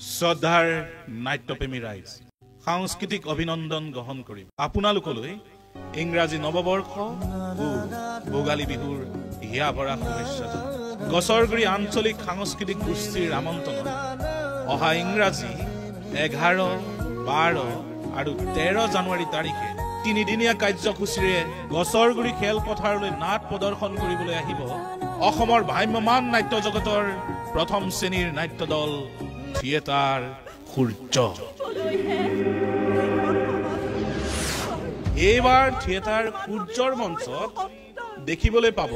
শ্ৰদ্ধাৰ নাট্যপ্ৰেমী ৰাইজ সাংস্কৃতিক অভিনন্দন গ্ৰহণ কৰি আপোনালোকলৈ ইংৰাজী নৱবৰ্ষ ও ভোগালী বিহুৰ হিয়া ভৰা শুভেচ্ছা গছৰগুৰি আঞ্চলিক সাংস্কৃতিক গোষ্ঠীৰ আমন্ত্ৰণত অহা ইংৰাজী 11, 12 আৰু 13 জানুৱাৰী তাৰিখে তিনিদিনীয়া কাৰ্যসূচীৰে গছৰগুৰি খেলপথাৰলৈ নাট প্ৰদৰ্শন কৰিবলৈ আহিব অসমৰ ভ্ৰাম্যমান নাট্য জগতৰ প্ৰথম শ্ৰেণীৰ নাট্য দল থিয়েটাৰ সূৰ্য। এইবাৰ থিয়েটাৰ সূৰ্যৰ মঞ্চত দেখিবলৈ পাব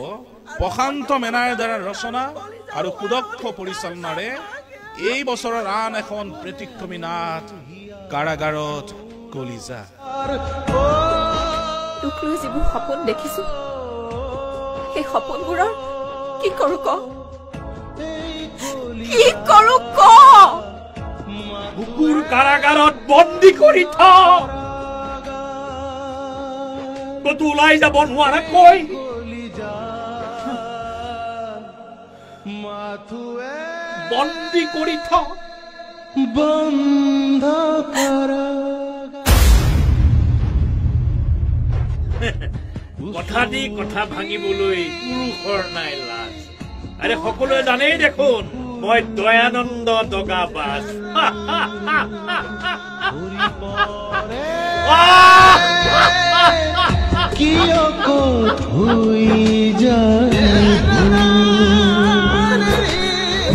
প্ৰশান্ত মেনাৰ দ্বাৰা ৰচনা আৰু সুদক্ষ পৰিচালনাৰে এই বছৰৰ আন এখন ব্যতিক্ৰমী নাট কাৰাগাৰত কলিজা। তোক লৈ যিবোৰ সপোন দেখিছো সেই সপোনবোৰৰ কি কৰো ক বুকুৰ কাৰাগাৰত বন্দী কৰি থ কতো ওলাই যাব নোৱাৰাকৈ বন্দী কৰি থ বন্ধ কথা দি কথা ভাঙিবলৈ পুৰুষৰ নাই লাজ। আৰে সকলোৱে জানেই দেখোন মই দয়ানন্দ দগাবাজ।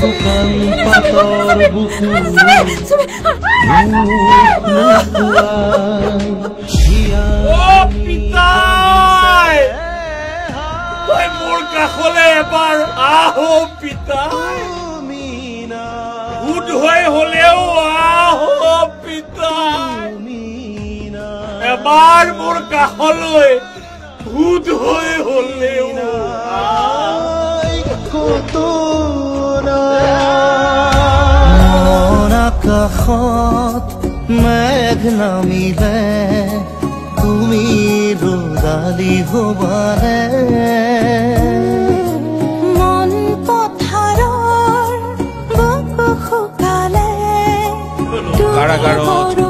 দোকান পাতৰ বুকু পিতাই তই মোৰ কাষলে এবাৰ আহো পিতাই ভূত হৈ হলেও আহো পিতাই এবাৰ মোৰ কাষলৈ ভূত হৈ হলেও আকাশত মেঘ নামিলে তুমি ৰোদালি হবাৰে মন পথাৰৰ বুকু শুকালে কাৰাগাৰত